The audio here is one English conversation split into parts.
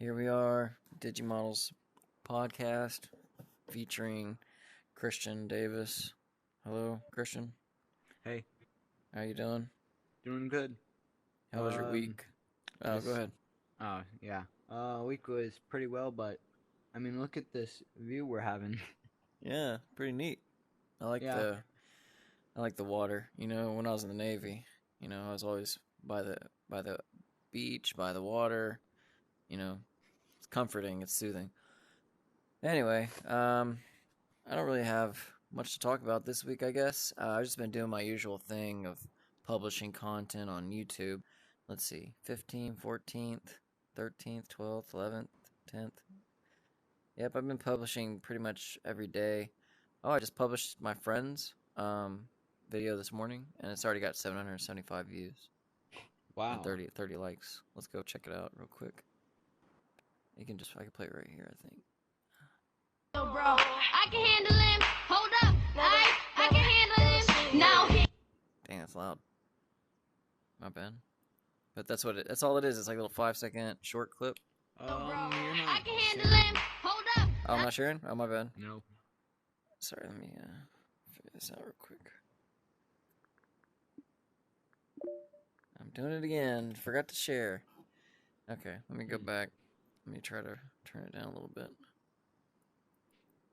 Here we are, DigiModels podcast featuring Christian Davis. Hello, Christian. Hey, How you doing? doing good. How was your week? Go ahead. Oh, yeah. Week was pretty well, but I mean, look at this view we're having. Yeah, pretty neat. I like Yeah. the water. You know, when I was in the Navy, I was always by the beach, by the water. It's comforting, it's soothing. Anyway, I don't really have much to talk about this week, I guess. I've just been doing my usual thing of publishing content on YouTube. Let's see, 15th, 14th, 13th, 12th, 11th, 10th. Yep, I've been publishing pretty much every day. Oh, I just published my friend's video this morning, and it's already got 775 views and Wow. 30 likes. Let's go check it out real quick. I can play it right here, I think. Oh, bro, I can handle him. Hold up, I can handle him. Now. Dang, that's loud. My bad. But that's all it is. It's like a little 5-second short clip. You're not. I can handle him. Hold up. Oh, I'm not sharing? Oh, my bad. No. Sorry, let me figure this out real quick. I'm doing it again. Forgot to share. Okay, let me go back. Let me try to turn it down a little bit. A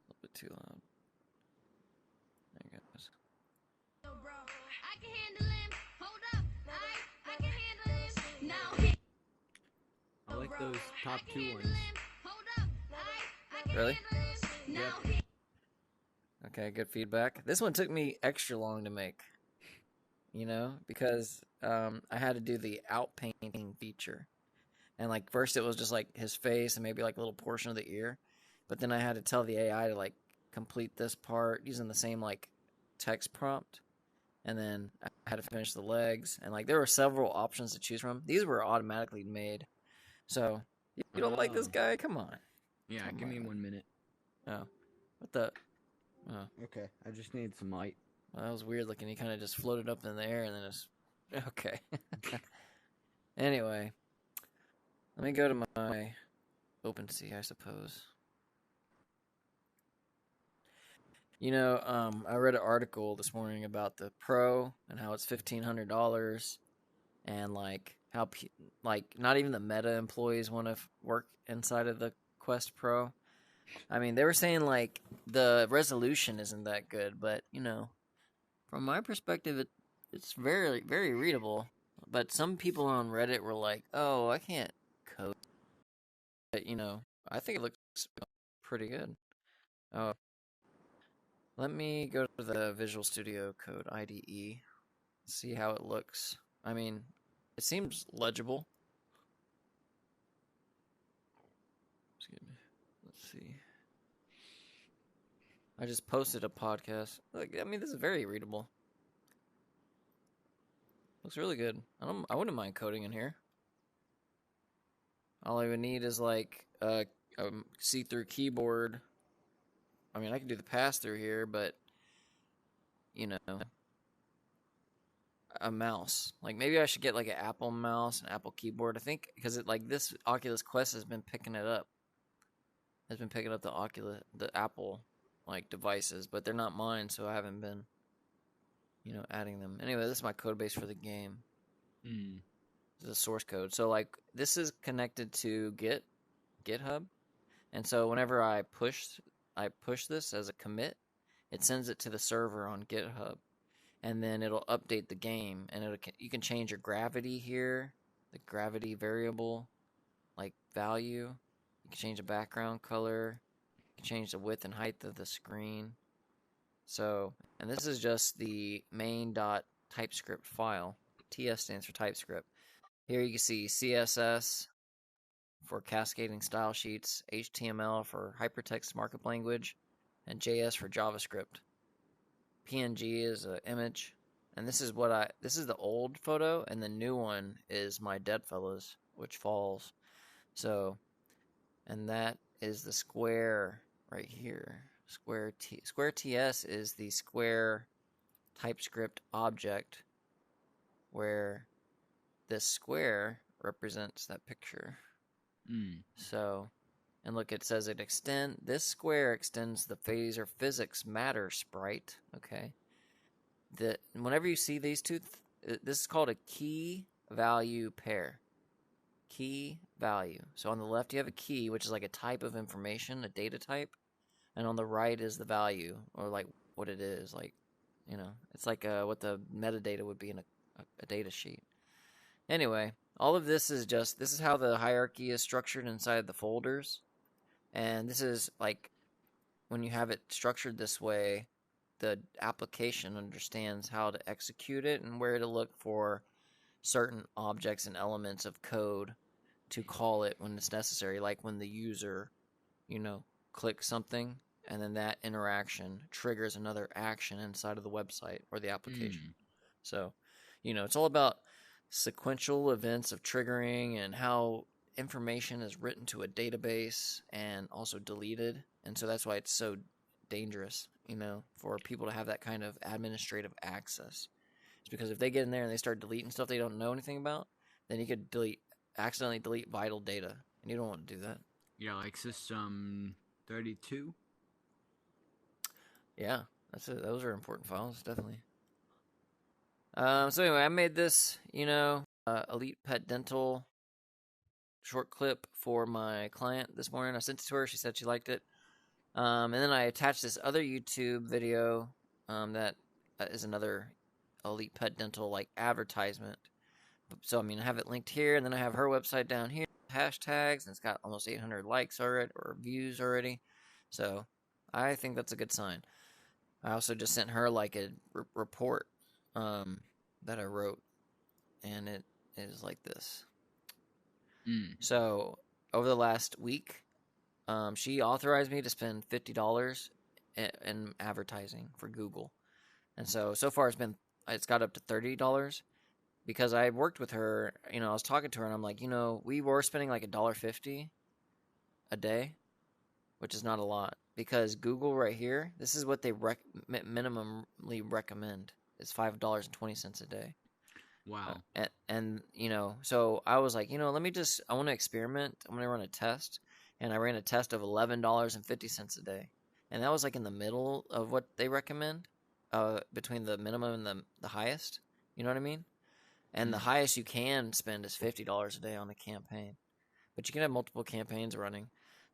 little bit too loud. There you go. Oh, bro, I can handle him. Hold up, I can handle him. Now. I like those top two ones. Hold up, I can Really? handle him. Now. Okay, good feedback. This one took me extra long to make. Because I had to do the outpainting feature. And like first it was just like his face and maybe like a little portion of the ear. But then I had to tell the AI to like complete this part using the same like text prompt. And then I had to finish the legs. And like there were several options to choose from. These were automatically made. So you don't like this guy? Come on. Yeah, Come give me on. 1 minute. Oh. What the? Oh. Okay, I just need some light. Well, that was weird looking. He kind of just floated up in the air and then just... Okay. Anyway. Let me go to my OpenSea, I suppose. I read an article this morning about the Pro and how it's $1,500 and like how not even the Meta employees want to work inside of the Quest Pro. I mean, they were saying like the resolution isn't that good, but from my perspective, it's very, very readable. But some people on Reddit were like, "Oh, I can't code." But I think it looks pretty good. Let me go to the Visual Studio Code IDE, see how it looks. I mean, it seems legible. Excuse me. Let's see. I just posted a podcast. I mean, this is very readable. Looks really good. I wouldn't mind coding in here. All I would need is like a see-through keyboard. I mean, I can do the pass-through here, but a mouse. Like maybe I should get like an Apple mouse, an Apple keyboard. I think because this Oculus Quest has been picking it up. Has been picking up the Apple like devices, but they're not mine, so I haven't been adding them. Anyway, this is my code base for the game. This is a source code. So like this is connected to GitHub. And so whenever I push this as a commit, it sends it to the server on GitHub. And then it'll update the game and you can change your gravity here, the gravity variable like value. You can change the background color. You can change the width and height of the screen. So, and this is just the main.typescript file. TS stands for TypeScript. Here you can see CSS for cascading style sheets, HTML for hypertext markup language, and JS for JavaScript. PNG is an image, and this is the old photo, and the new one is my dead fellas, which falls. So, and that is the square right here. Square TS is the square TypeScript object where this square represents that picture. So, and look, it says this square extends the phasor physics matter sprite. Okay. Whenever you see these two, this is called a key value pair. Key value. So on the left you have a key, which is like a type of information, a data type, and on the right is the value, or like what it is, like, it's like what the metadata would be in a data sheet. Anyway, all of this is how the hierarchy is structured inside the folders, and this is like when you have it structured this way, the application understands how to execute it and where to look for certain objects and elements of code to call it when it's necessary, like when the user, clicks something and then that interaction triggers another action inside of the website or the application. So, it's all about sequential events of triggering and how information is written to a database and also deleted. And so that's why it's so dangerous, for people to have that kind of administrative access. It's because if they get in there and they start deleting stuff they don't know anything about, then you could accidentally delete vital data, and you don't want to do that. Yeah, like System 32. Yeah, that's it. Those are important files, definitely. So anyway, I made this, Elite Pet Dental short clip for my client this morning. I sent it to her. She said she liked it. And then I attached this other YouTube video that is another Elite Pet Dental like advertisement. So I have it linked here, and then I have her website down here, hashtags, and it's got almost 800 likes already or views already. So I think that's a good sign. I also just sent her like a report that I wrote, and it is like this. So over the last week, she authorized me to spend $50 in advertising for Google, and so far it's got up to $30 because I worked with her. I was talking to her, and I'm like, we were spending like $1.50 a day, which is not a lot because Google right here, this is what they minimally recommend is $5.20 a day. Wow. And so I was like, I want to experiment. I'm going to run a test. And I ran a test of $11.50 a day. And that was like in the middle of what they recommend, between the minimum and the highest. You know what I mean? And the highest you can spend is $50 a day on a campaign. But you can have multiple campaigns running.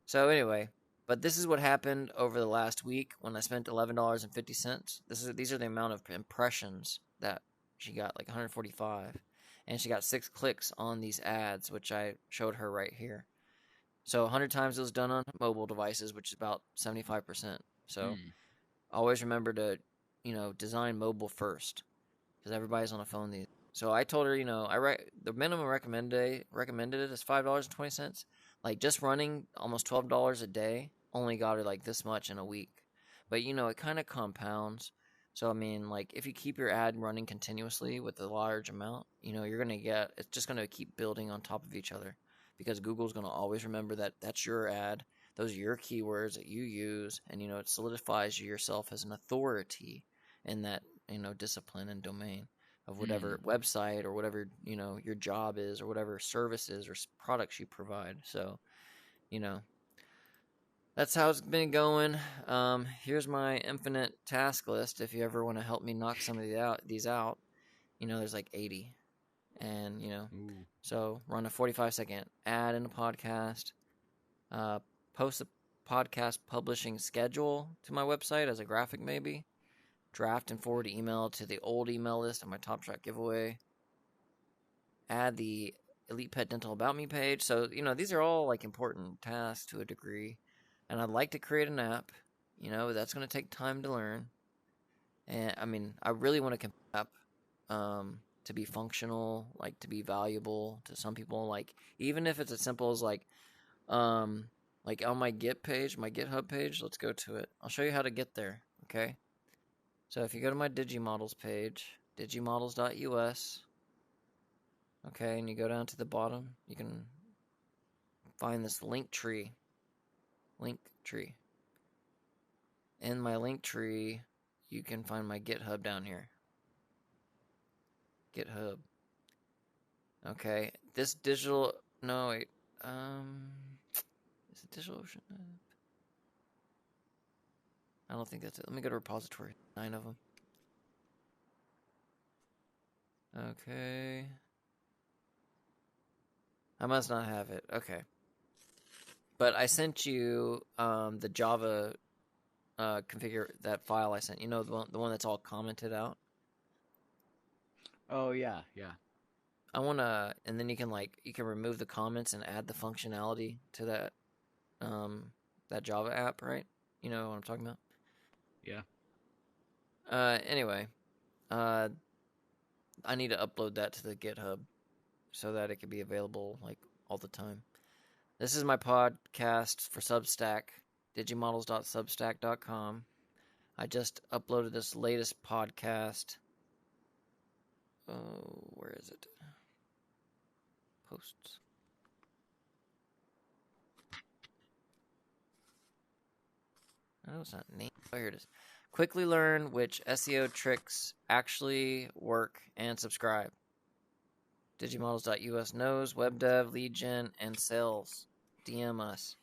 So anyway, but this is what happened over the last week when I spent $11.50. These are the amount of impressions that she got, like 145. And she got 6 clicks on these ads, which I showed her right here. So 100 times it was done on mobile devices, which is about 75%. So always remember to, design mobile first, because everybody's on a phone these. So I told her, the minimum recommended it is $5.20. Like just running almost $12 a day only got her like this much in a week. But it kind of compounds. So like if you keep your ad running continuously with a large amount, you're gonna it's just gonna keep building on top of each other, because Google's gonna always remember that that's your ad, those are your keywords that you use, and it solidifies yourself as an authority in that discipline and domain of whatever website or whatever your job is or whatever services or products you provide. So that's how it's been going. Here's my infinite task list. If you ever want to help me knock some of these out, there's like 80. And, so run a 45-second ad in a podcast, post a podcast publishing schedule to my website as a graphic maybe, draft and forward email to the old email list on my Top Shot giveaway, add the Elite Pet Dental About Me page. So, these are all like important tasks to a degree. And I'd like to create an app, that's going to take time to learn. And I really want to an app to be functional, like to be valuable to some people. Like even if it's as simple as like on my Git page, my GitHub page, let's go to it. I'll show you how to get there. Okay. So if you go to my DigiModels page, digimodels.us, okay, and you go down to the bottom, you can find this link tree. In my link tree, you can find my GitHub down here. GitHub. Okay, this digital, no, wait, DigitalOcean. I don't think that's it. Let me go to repository. 9 of them. Okay. I must not have it. Okay. But I sent you the Java configure that file I sent. You know, the one that's all commented out. Oh yeah, yeah. I want to, and then you can remove the comments and add the functionality to that Java app, right? You know what I'm talking about? Yeah. Anyway, I need to upload that to the GitHub so that it can be available like all the time. This is my podcast for Substack, digimodels.substack.com. I just uploaded this latest podcast. Oh, where is it? Posts. I know it's not named. Oh, here it is. Quickly learn which SEO tricks actually work and subscribe. Digimodels.us knows, web dev, lead gen, and sales. DM us.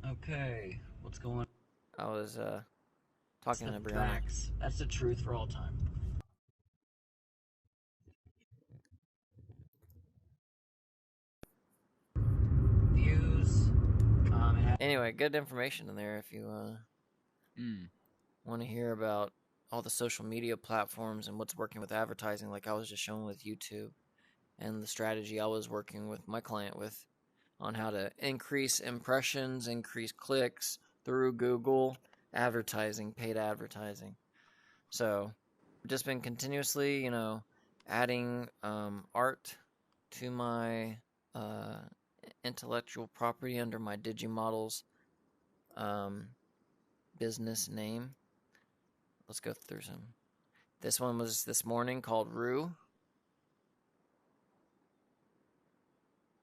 Okay, what's going on? I was That's talking the to Brianna. facts. That's the truth for all time. Views. Anyway, good information in there if you want to hear about all the social media platforms and what's working with advertising, like I was just showing with YouTube, and the strategy I was working with my client with on how to increase impressions, increase clicks through Google advertising, paid advertising. So I've just been continuously, adding art to my intellectual property under my DigiModels business name. Let's go through some. This one was this morning called Rue.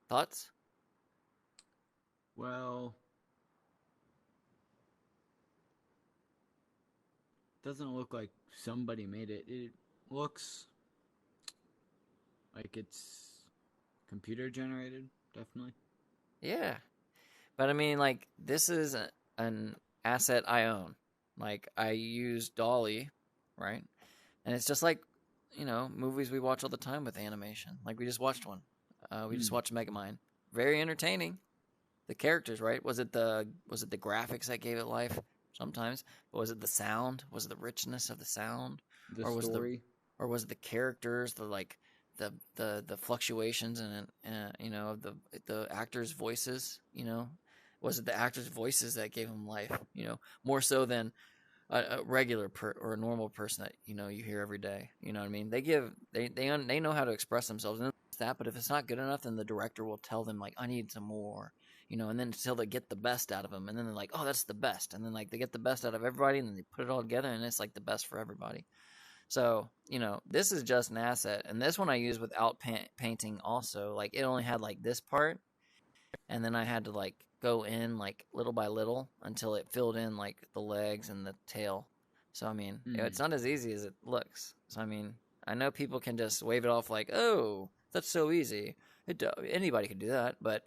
Thoughts? Well, doesn't look like somebody made it. It looks like it's computer generated, definitely. Yeah. But I mean, like, this is an asset I own. Like, I use Dolly, right? And it's just like, movies we watch all the time with animation. Like, we just watched one. We just watched Megamind. Very entertaining. The characters, right? Was it the graphics that gave it life? Sometimes. But was it the sound? Was it the richness of the sound? The or was story. or was it the characters, the fluctuations and the actors' voices? Was it the actors' voices that gave them life? More so than a regular or a normal person that you hear every day. You know what I mean? They know how to express themselves and that, but if it's not good enough, then the director will tell them like, I need some more. And then until they get the best out of them, and then they're like, oh, that's the best, and then like they get the best out of everybody, and then they put it all together, and it's like the best for everybody. So this is just an asset, and this one I use without painting. Also, like it only had like this part, and then I had to like go in like little by little until it filled in like the legs and the tail. So I mean, it's not as easy as it looks. So I mean, I know people can just wave it off like, oh, that's so easy. Anybody can do that, but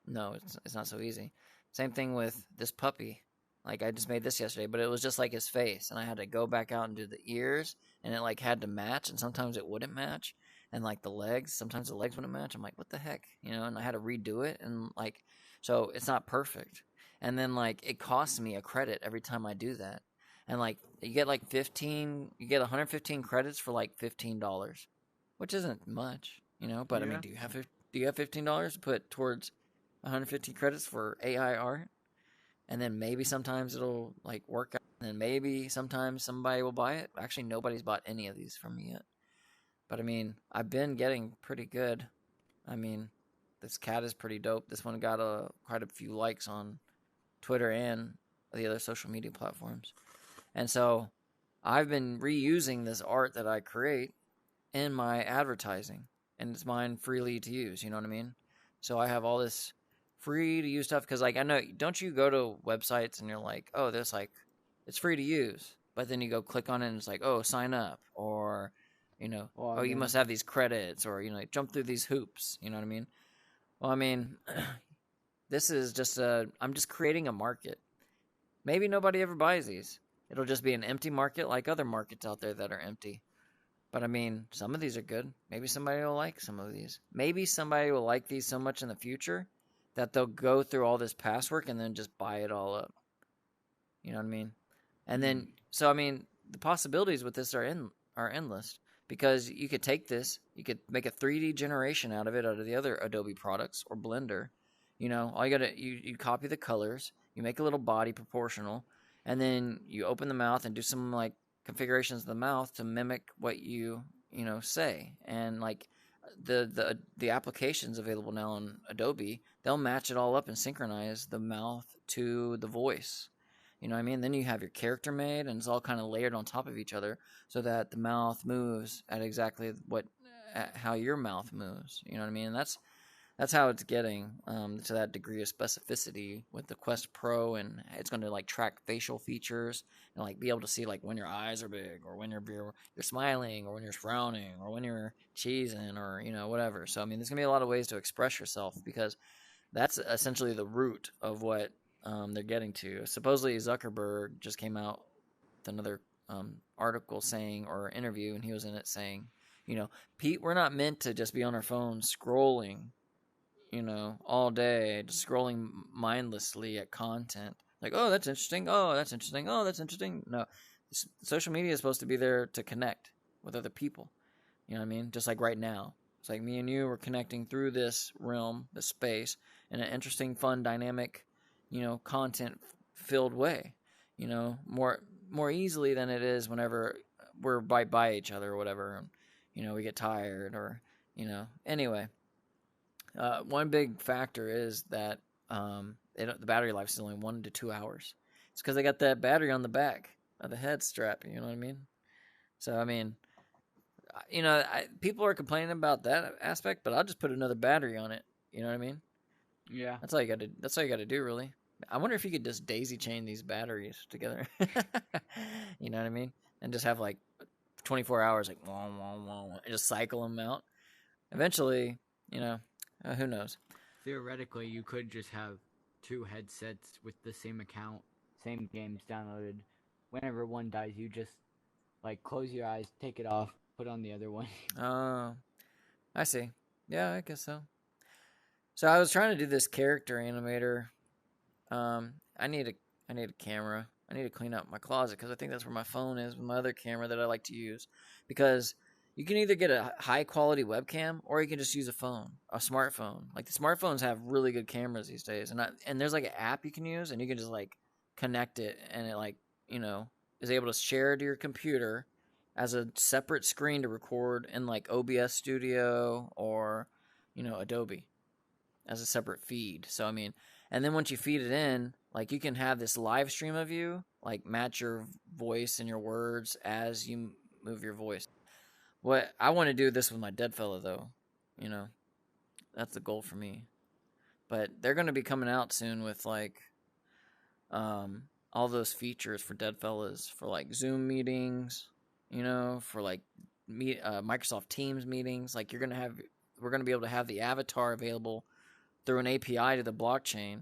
no, it's not so easy. Same thing with this puppy. Like I just made this yesterday, but it was just like his face, and I had to go back out and do the ears, and it like had to match, and sometimes it wouldn't match, and like the legs, sometimes the legs wouldn't match. I'm like, what the heck, and I had to redo it, and like, so it's not perfect. And then like it costs me a credit every time I do that, and like you get 115 credits for like $15, which isn't much, But I mean, do you have $15 to put towards 150 credits for AI art? And then maybe sometimes it'll like work out, and then maybe sometimes somebody will buy it. Actually, nobody's bought any of these from me yet. But I mean, I've been getting pretty good. I mean, this cat is pretty dope. This one got quite a few likes on Twitter and the other social media platforms. And so I've been reusing this art that I create in my advertising, and it's mine freely to use. You know what I mean? So I have all this free to use stuff because, like, I know, don't you go to websites and you're like, oh, there's like, it's free to use, but then you go click on it and it's like, oh, sign up, or oh, you must have these credits, or jump through these hoops. You know what I mean? Well, I mean, this is just I'm just creating a market. Maybe nobody ever buys these. It'll just be an empty market like other markets out there that are empty. But I mean, some of these are good. Maybe somebody will like some of these. Maybe somebody will like these so much in the future that they'll go through all this past work and then just buy it all up. You know what I mean? And then, so I mean, the possibilities with this are endless because you could take this, you could make a 3D generation out of it, out of the other Adobe products or Blender. You know, all you gotta you copy the colors, you make a little body proportional, and then you open the mouth and do some like configurations of the mouth to mimic what you know say. And like the applications available now on Adobe, they'll match it all up and synchronize the mouth to the voice. You know what I mean? Then you have your character made, and it's all kind of layered on top of each other, so that the mouth moves at exactly how your mouth moves. You know what I mean? And that's how it's getting to that degree of specificity with the Quest Pro, and it's going to like track facial features and like be able to see like when your eyes are big, or when you're smiling, or when you're frowning, or when you're cheesing, or you know whatever. So I mean, there's gonna be a lot of ways to express yourself because that's essentially the root of what they're getting to. Supposedly, Zuckerberg just came out with another article saying, or interview, and he was in it saying, you know, Pete, we're not meant to just be on our phones scrolling, you know, all day, just scrolling mindlessly at content. Like, oh, that's interesting. Oh, that's interesting. Oh, that's interesting. No, social media is supposed to be there to connect with other people. You know what I mean? Just like right now. It's like me and you are connecting through this realm, this space, in an interesting, fun, dynamic, you know, content-filled way. You know, more easily than it is whenever we're by each other or whatever. And, you know, we get tired or, you know. Anyway, one big factor is that the battery life is only 1 to 2 hours. It's because they got that battery on the back of the head strap. You know what I mean? So, I mean, you know, people are complaining about that aspect, but I'll just put another battery on it. You know what I mean? Yeah. That's all you got to. That's all you got to do, really. I wonder if you could just daisy chain these batteries together. You know what I mean? And just have like 24 hours, like wah, wah, wah, wah, and just cycle them out. Eventually, you know, who knows? Theoretically, you could just have 2 headsets with the same account, same games downloaded. Whenever one dies, you just like close your eyes, take it off, put on the other one. Oh, I see. Yeah, I guess so. So I was trying to do this character animator. I need a camera. I need to clean up my closet because I think that's where my phone is with my other camera that I like to use. Because you can either get a high quality webcam or you can just use a smartphone. Like the smartphones have really good cameras these days, and there's like an app you can use, and you can just like connect it, and it like you know is able to share to your computer as a separate screen to record in like OBS Studio or you know Adobe as a separate feed. So I mean, and then once you feed it in, like you can have this live stream of you, like match your voice and your words as you move your voice. What I want to do this with my dead fella though, you know, that's the goal for me. But they're going to be coming out soon with like all those features for dead fellas for like Zoom meetings, you know, for like Microsoft Teams meetings. Like we're going to be able to have the avatar available through an API to the blockchain,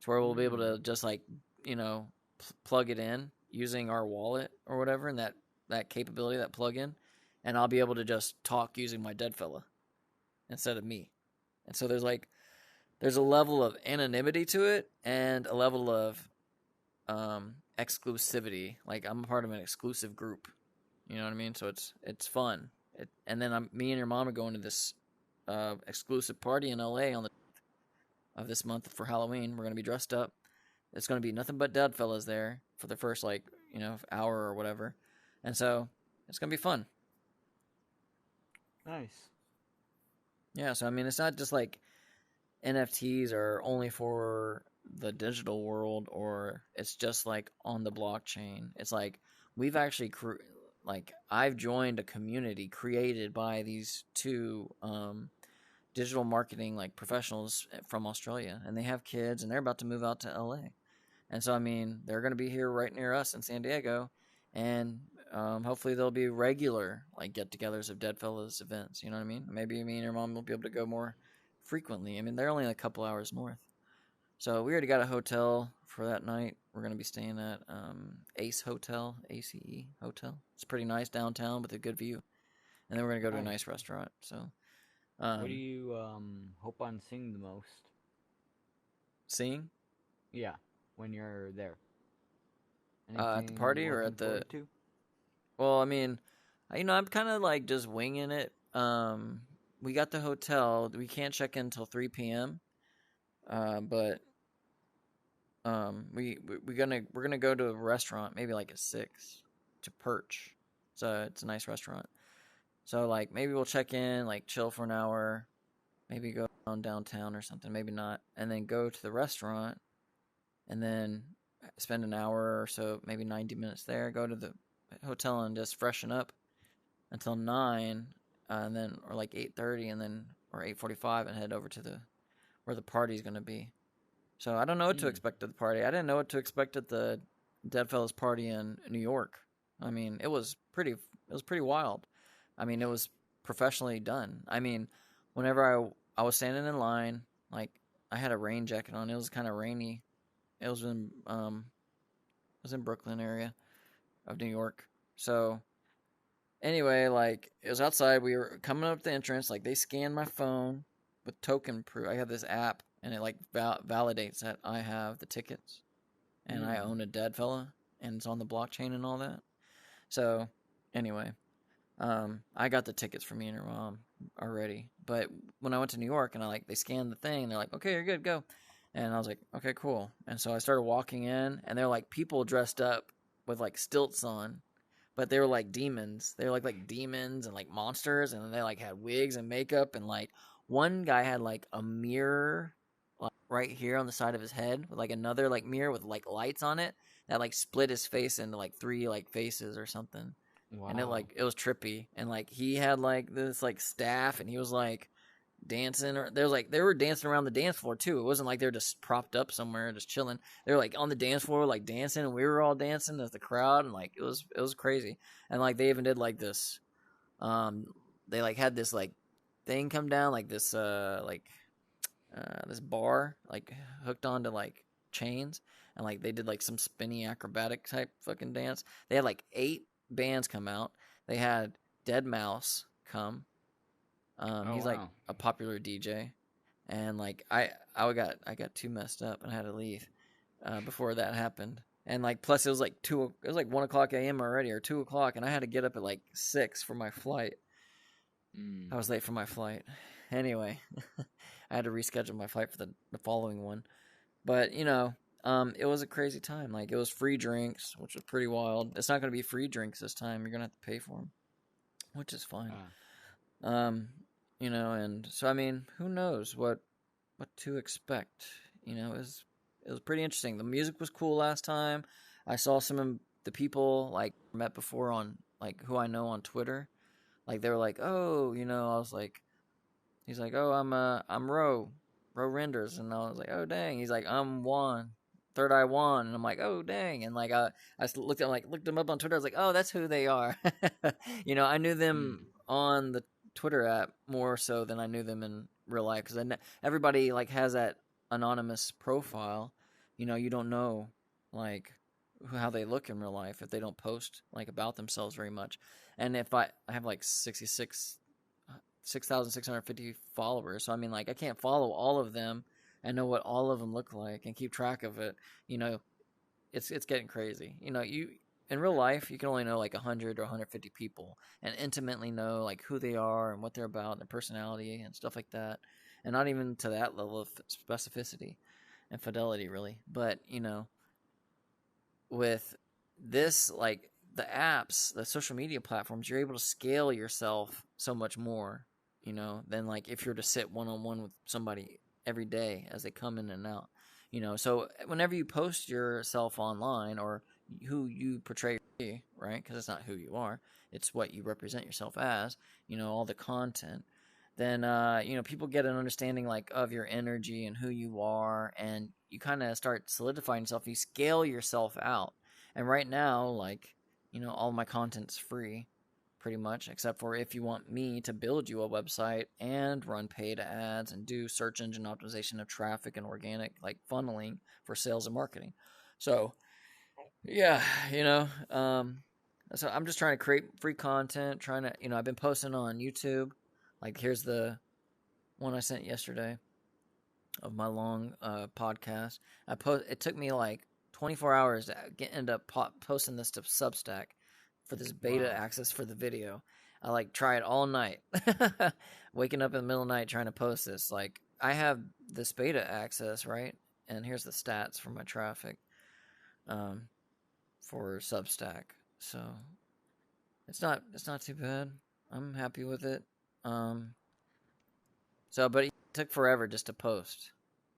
to where we'll be able to just like you know plug it in using our wallet or whatever, and that capability, that plugin, and I'll be able to just talk using my dead fella instead of me. And so there's a level of anonymity to it and a level of exclusivity. Like I'm a part of an exclusive group. You know what I mean? So it's fun. And then me and your mom are going to this exclusive party in LA on the of this month for Halloween. We're gonna be dressed up. It's gonna be nothing but dead fellas there for the first like you know hour or whatever, and so it's gonna be fun. Nice. Yeah, so I mean, it's not just like NFTs are only for the digital world, or it's just like on the blockchain. It's like we've actually like I've joined a community created by these two digital marketing like professionals from Australia, and they have kids, and they're about to move out to LA. And so I mean, they're going to be here right near us in San Diego, and hopefully there'll be regular like get-togethers of Dead Fellas events. You know what I mean? Maybe me and your mom will be able to go more frequently. I mean, they're only a couple hours north. So we already got a hotel for that night. We're gonna be staying at Ace Hotel, ACE Hotel. It's pretty nice downtown with a good view. And then we're gonna go to a Nice. nice restaurant. So, What do you hope on seeing the most? seeing Yeah, when you're there. at the Anything party you're or looking at the. forward to? Well, I mean, I'm kind of like just winging it. We got the hotel. We can't check in until 3 p.m. But we're gonna go to a restaurant maybe like at 6 to Perch. So it's a nice restaurant. So like maybe we'll check in, like chill for an hour, maybe go on downtown or something, maybe not, and then go to the restaurant, and then spend an hour or so, maybe 90 minutes there. Go to the hotel and just freshen up until 9, and then or like 8:30, and then or 8:45, and head over to the where the party's gonna be. So I don't know what to expect at the party. I didn't know what to expect at the Deadfellas party in New York. I mean, it was pretty wild. I mean, it was professionally done. I mean, whenever I was standing in line, like I had a rain jacket on. It was kind of rainy. It was in Brooklyn area of New York. So anyway, like it was outside. We were coming up the entrance. Like they scanned my phone with token proof. I have this app, and it like validates that I have the tickets, and I own a dead fella, and it's on the blockchain and all that. So anyway, I got the tickets for me and her mom already. But when I went to New York, and they scanned the thing, and they're like, "Okay, you're good, go." And I was like, "Okay, cool." And so I started walking in, and they're like people dressed up with like stilts on, but they were like demons. They were like demons and like monsters, and they like had wigs and makeup, and like one guy had like a mirror like right here on the side of his head with like another like mirror with like lights on it that like split his face into like three like faces or something. Wow. And it was trippy, and like he had like this like staff, and he was like dancing, or they were dancing around the dance floor too. It wasn't like they're just propped up somewhere just chilling. They were like on the dance floor like dancing, and we were all dancing as the crowd, and like it was crazy. And like they even did like this they like had this like thing come down, like this this bar like hooked onto like chains, and like they did like some spinny acrobatic type fucking dance. They had like 8 bands come out. They had Dead Mouse come. He's like wow. a popular DJ, and like I got too messed up and had to leave before that happened. And like plus it was like 1:00 a.m. already, or 2:00, and I had to get up at like 6 for my flight. I was late for my flight. Anyway, I had to reschedule my flight for the following one. But it was a crazy time. Like it was free drinks, which was pretty wild. It's not going to be free drinks this time. You're going to have to pay for them, which is fine. And so I mean, who knows what to expect? It was pretty interesting. The music was cool last time. I saw some of the people like met before on like who I know on Twitter. Like they were like, "Oh, I was like," he's like, "Oh, I'm Ro Renders," and I was like, "Oh, dang." He's like, "I'm Juan, Third Eye Juan," and I'm like, "Oh, dang." And like I looked them up on Twitter. I was like, "Oh, that's who they are." I knew them on the Twitter app more so than I knew them in real life, because everybody like has that anonymous profile. You don't know like how they look in real life if they don't post like about themselves very much. And if I have like 6,650 followers, so I mean like I can't follow all of them and know what all of them look like and keep track of it. It's getting crazy. You in real life you can only know like 100 or 150 people and intimately know like who they are and what they're about, their personality and stuff like that, and not even to that level of specificity and fidelity really. But with this, like the apps, the social media platforms, you're able to scale yourself so much more, than like if you're to sit one-on-one with somebody every day as they come in and out. So whenever you post yourself online, or who you portray, right? Because it's not who you are, it's what you represent yourself as, all the content. Then people get an understanding like of your energy and who you are, and you kind of start solidifying yourself. You scale yourself out. And right now, like all my content's free pretty much, except for if you want me to build you a website and run paid ads and do search engine optimization of traffic and organic, like funneling for sales and marketing. So, yeah, so I'm just trying to create free content, trying to, I've been posting on YouTube. Like, here's the one I sent yesterday of my long podcast. It took me like 24 hours to end up posting this to Substack for this beta access for the video. I like try it all night, waking up in the middle of the night trying to post this. Like, I have this beta access, right? And here's the stats for my traffic for Substack. So it's not too bad. I'm happy with it. But it took forever just to post.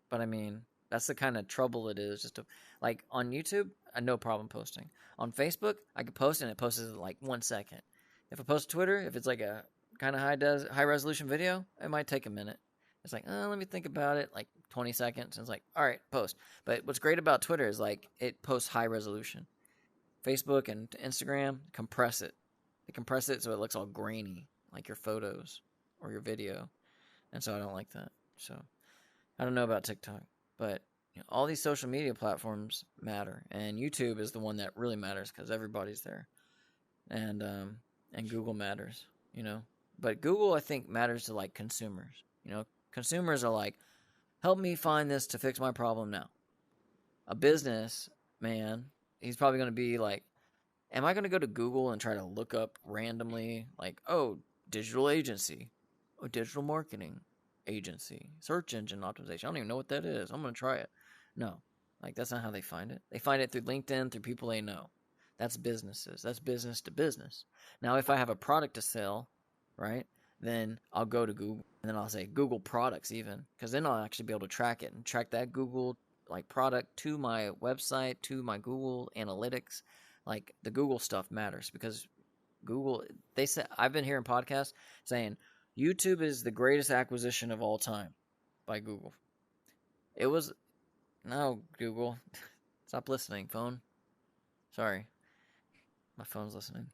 But I mean, that's the kind of trouble it is. Just to, like, on YouTube, I no problem posting. On Facebook, I could post and it posts in like 1 second. If I post Twitter, if it's like a kind of high resolution video, it might take a minute. It's like, let me think about it, like 20 seconds. And it's like, all right, post. But what's great about Twitter is like it posts high resolution. Facebook and Instagram compress it. They compress it so it looks all grainy, like your photos or your video. And so I don't like that. So I don't know about TikTok, but all these social media platforms matter, and YouTube is the one that really matters because everybody's there, and Google matters, But Google, I think, matters to like consumers. Consumers are like, help me find this to fix my problem now. A business man, he's probably going to be like, am I going to go to Google and try to look up randomly, like, oh, digital agency, oh, digital marketing agency, search engine optimization. I don't even know what that is. I'm going to try it. No, like that's not how they find it. They find it through LinkedIn, through people they know. That's businesses. That's business to business. Now, if I have a product to sell, right, then I'll go to Google and then I'll say Google products even, because then I'll actually be able to track it and track that Google like product to my website, to my Google analytics. Like the Google stuff matters because Google, they say, I've been hearing podcasts saying YouTube is the greatest acquisition of all time by Google. It was, no, Google, stop listening, phone. Sorry, my phone's listening.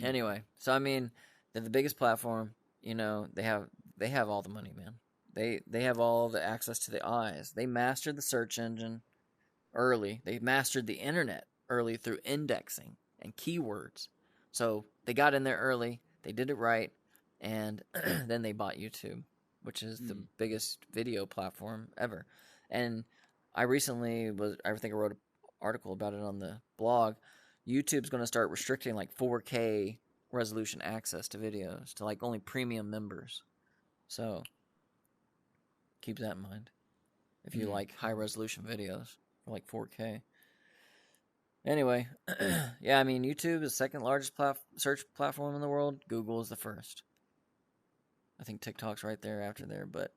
Anyway, so I mean, they're the biggest platform. They have all the money, man. They have all the access to the eyes. They mastered the search engine early. They mastered the internet early through indexing and keywords. So they got in there early. They did it right. And then they bought YouTube, which is the biggest video platform ever. And I think I wrote an article about it on the blog. YouTube's going to start restricting like 4K resolution access to videos to like only premium members. So keep that in mind. If you like high resolution videos for like 4K. Anyway, yeah, I mean, YouTube is the second largest search platform in the world. Google is the first. I think TikTok's right there after there, but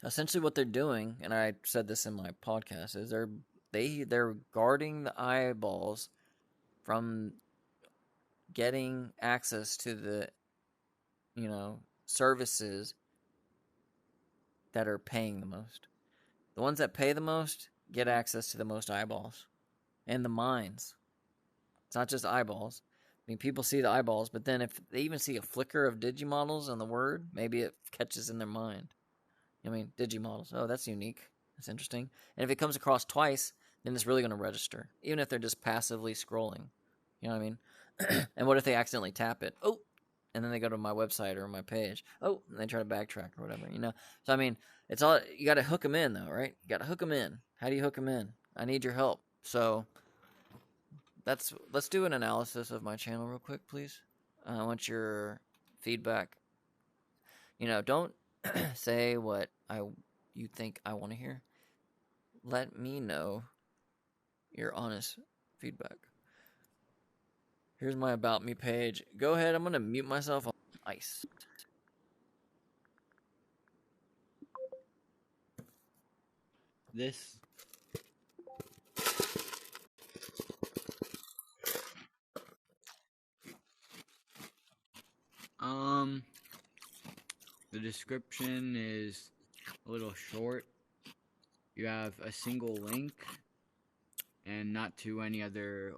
essentially what they're doing, and I said this in my podcast, is they're guarding the eyeballs from getting access to the services that are paying the most. The ones that pay the most get access to the most eyeballs and the minds. It's not just eyeballs. I mean, people see the eyeballs, but then if they even see a flicker of DigiModels on the word, maybe it catches in their mind. DigiModels. Oh, that's unique. That's interesting. And if it comes across twice, then it's really going to register, even if they're just passively scrolling. You know what I mean? And what if they accidentally tap it? Oh, and then they go to my website or my page. Oh, and they try to backtrack or whatever, So, I mean, it's all, you got to hook them in, though, right? You got to hook them in. How do you hook them in? I need your help. So, let's do an analysis of my channel real quick, please. I want your feedback. Don't say what you think I want to hear. Let me know your honest feedback. Here's my About Me page. Go ahead, I'm going to mute myself on ice. This the description is a little short. You have a single link and not to any other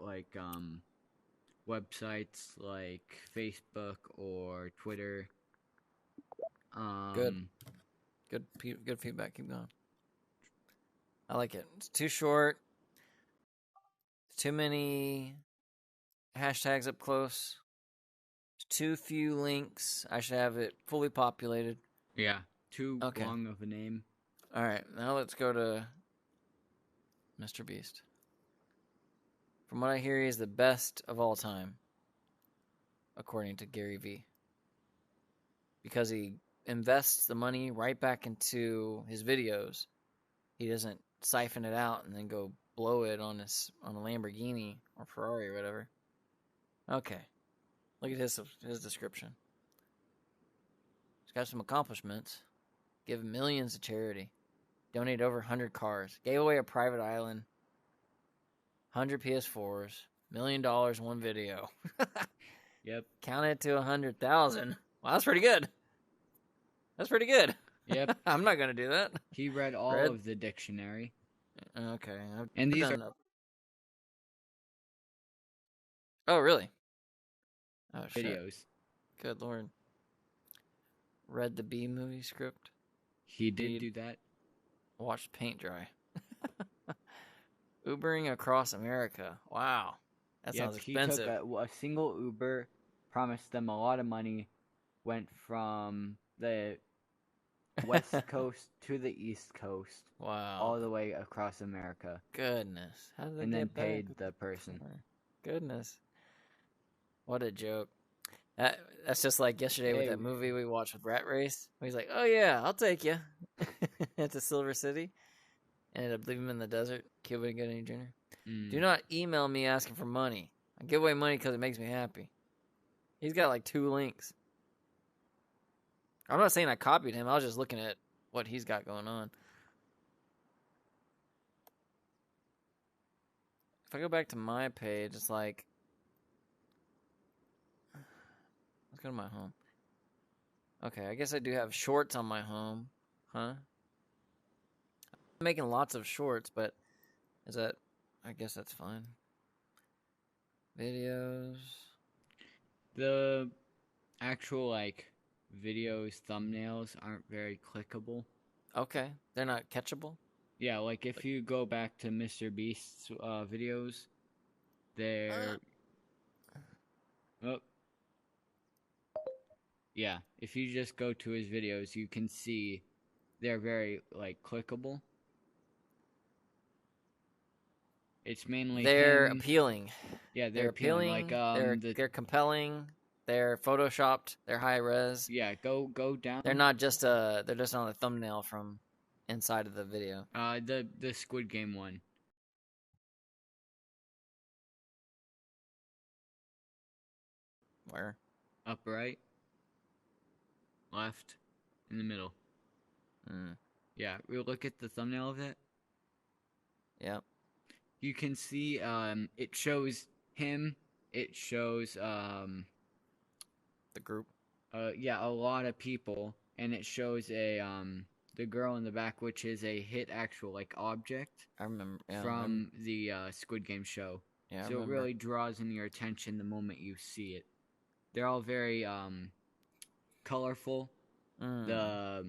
websites like Facebook or Twitter. Good. Good feedback. Keep going. I like it. It's too short. Too many hashtags up close. Too few links. I should have it fully populated. Yeah, too Okay. long of a name. All right, now let's go to Mr. Beast. From what I hear, he's the best of all time, according to Gary Vee. Because he invests the money right back into his videos. He doesn't siphon it out and then go blow it on a Lamborghini or Ferrari or whatever. Okay. Look at his description. He's got some accomplishments. Give millions to charity. Donate over 100 cars. Gave away a private island. 100 PS4s. $1 million one video. Yep. Count it to 100,000. Wow, that's pretty good. That's pretty good. Yep. I'm not gonna do that. He read all Read? of the dictionary. Okay. And these are Oh, really? Oh, shit. videos. Good lord. Read the B movie script. He did Read. do that. Watched paint dry. Ubering across America. Wow. That sounds expensive. He took a single Uber, promised them a lot of money, went from the West Coast to the East Coast, Wow. all the way across America, Goodness. How did they and get then back? paid the person. Goodness. What a joke. That's just like yesterday with Hey. that movie we watched with Rat Race. He's like, oh yeah, I'll take you. to Silver City. Ended up leaving him in the desert. Cuba Gooding Jr. Do not email me asking for money. I give away money because it makes me happy. He's got like 2 links. I'm not saying I copied him. I was just looking at what he's got going on. If I go back to my page, it's like... Let's go to my home. Okay, I guess I do have shorts on my home. Huh? I'm making lots of shorts, but is that... I guess that's fine. Videos... The actual, like, videos, thumbnails aren't very clickable. Okay, they're not catchable? Yeah, like, if you go back to Mr. Beast's videos, they're... Oh. Yeah, if you just go to his videos, you can see they're very, like, clickable. It's mainly They're him. appealing. Yeah, They're appealing. Like, they're compelling. They're photoshopped. They're high res. yeah, go down. They're not just they're just on a thumbnail from inside of the video. The Squid Game one. Where? Up right. Left. In the middle. Yeah, we'll look at the thumbnail of it. Yep. You can see it shows him. It shows The group. yeah, a lot of people, and it shows a the girl in the back, which is a hit actual like object I remember. Yeah, from the Squid Game show. Yeah, I So it remember. really draws in your attention the moment you see it. They're all very colorful. The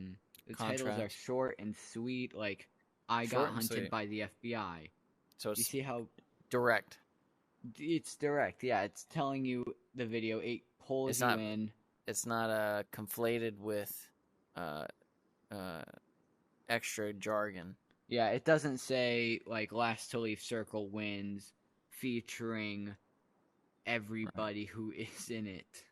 titles are Contrast. short and sweet. Like, I Short got and hunted sweet. by the FBI. So You it's see how direct. it's direct? Yeah, it's telling you the video. It pulls It's you not- in. It's not conflated with extra jargon. Yeah, it doesn't say like last to leave circle wins, featuring everybody who is in it.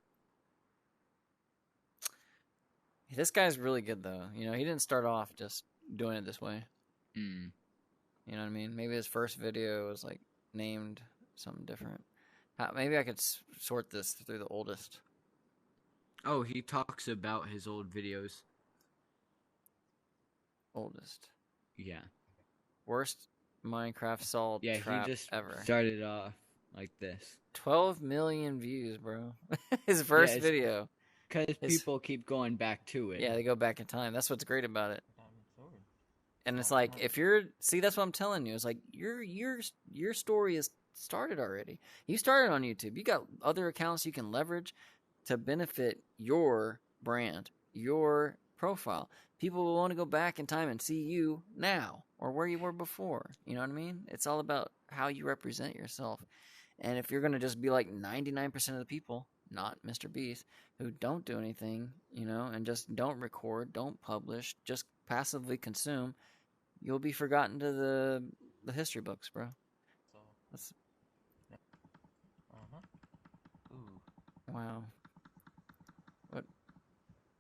This guy's really good though. You know, he didn't start off just doing it this way. Mm. You know what I mean? Maybe his first video was like named something different. Maybe I could sort this through the oldest. Oh, he talks about his old videos. Oldest. Yeah. Worst Minecraft solved Yeah, trap he just ever. started off like this. 12 million views, bro. His first it's- video. Because people keep going back to it. Yeah, they go back in time. That's what's great about it. And it's like if you're that's what I'm telling you. It's like your story is started already. You started on YouTube. You got other accounts you can leverage to benefit your brand, your profile. People will want to go back in time and see you now or where you were before. You know what I mean? It's all about how you represent yourself. And if you're going to just be like 99% of the people, not Mr. Beast, who don't do anything, you know, and just don't record, don't publish, just passively consume, you'll be forgotten to the history books, bro. So, That's, ooh, wow. What?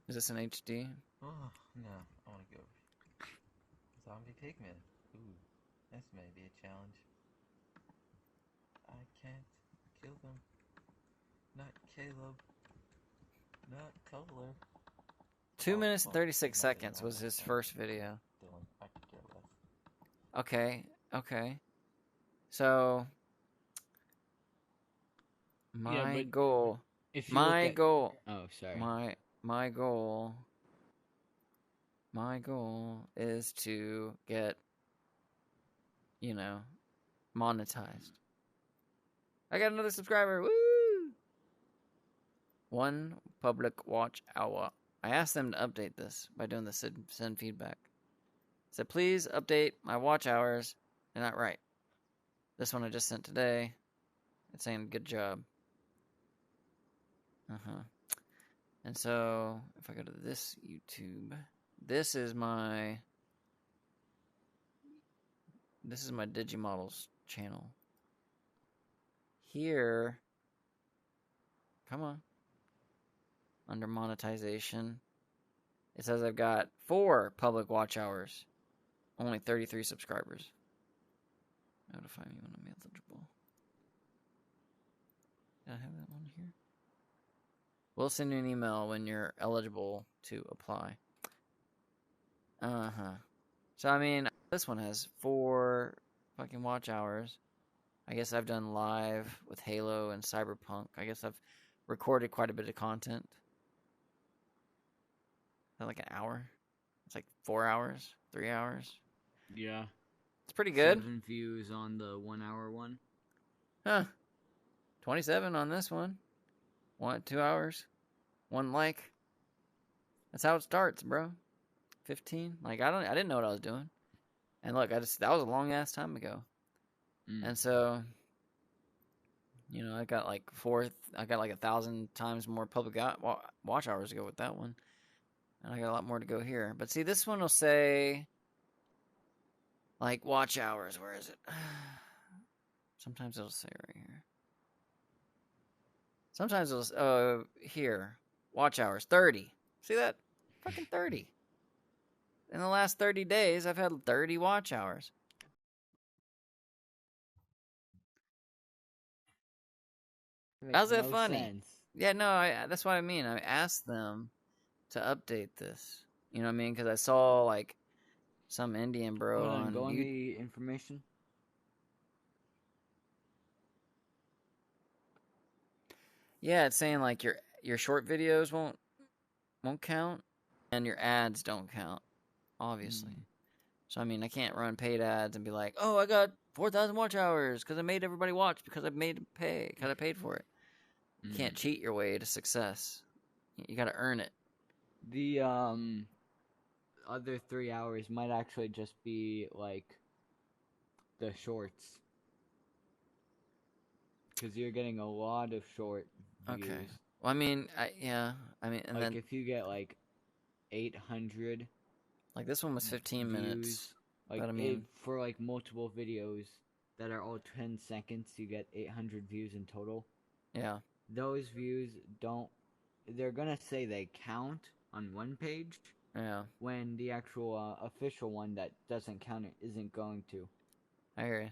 Is this in HD? oh, no, I want to go. Zombie pigmen. Ooh, this may be a challenge. I can't kill them. Not Caleb. Not Color. 2 Oh, minutes well, 36 not seconds anyone was his else. first video. Dylan, I could care less. Okay, okay. So, Yeah, my but goal, if you look my at, goal, oh, sorry. my goal is to get, you know, monetized. I got another subscriber. Woo! 1 public watch hour. I asked them to update this by doing the send feedback. I said, please update my watch hours. They're not right. This one I just sent today. It's saying good job. And so if I go to this YouTube, this is my DigiModels channel. Here, come on. Under monetization, it says I've got 4 public watch hours. Only 33 subscribers. Notify me when I'm eligible. Did I have that one here? We'll send you an email when you're eligible to apply. So, I mean, this one has 4 fucking watch hours. I guess I've done live with Halo and Cyberpunk. I guess I've recorded quite a bit of content. Is that like an hour? It's like 4 hours, 3 hours. Yeah. It's pretty good. 7 views on the 1 hour one. Huh. 27 on this one. 2 hours. 1 like. That's how it starts, bro. 15. Like I didn't know what I was doing. And look, that was a long ass time ago. And so, you know, I got like 1,000 times more public watch hours to go with that one. And I got a lot more to go here. But see, this one will say like watch hours. Where is it? Sometimes it'll say right here. Sometimes it'll here. Watch hours 30. See that? Fucking 30. In the last 30 days, I've had 30 watch hours. How's that funny? Sense. Yeah, no, that's what I mean. I asked them to update this. You know what I mean? Because I saw like some Indian bro Hold on, on go on YouTube. the information. Yeah, it's saying like your short videos won't count, and your ads don't count, obviously. So I mean, I can't run paid ads and be like, oh, I got 4,000 watch hours because I made everybody watch because I paid for it. You can't cheat your way to success. You got to earn it. The other 3 hours might actually just be like the shorts, because you're getting a lot of short views. Okay. Well, I mean, and like then if you get like 800 like this one was 15 views, minutes. like But I mean, for like multiple videos that are all 10 seconds, you get 800 views in total. yeah. Those views they're gonna say they count on one page, Yeah. when the actual official one that doesn't count it isn't going to. I hear you.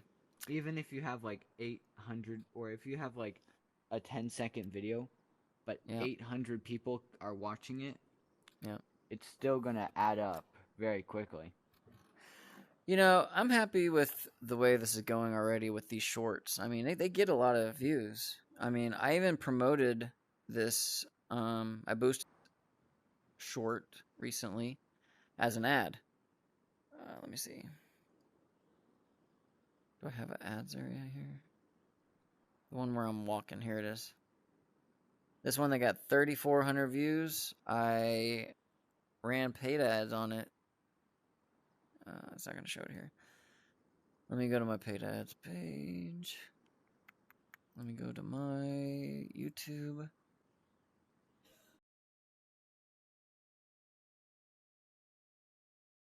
Even if you have like 800, or if you have like a 10-second video, but 800 people are watching it, it's still gonna add up very quickly. You know, I'm happy with the way this is going already with these shorts. I mean, they get a lot of views. I mean, I even promoted this. I boosted short recently as an ad. Let me see. Do I have an ads area here? The one where I'm walking. Here it is. This one that got 3,400 views. I ran paid ads on it. It's not going to show it here. Let me go to my paid ads page. Let me go to my YouTube.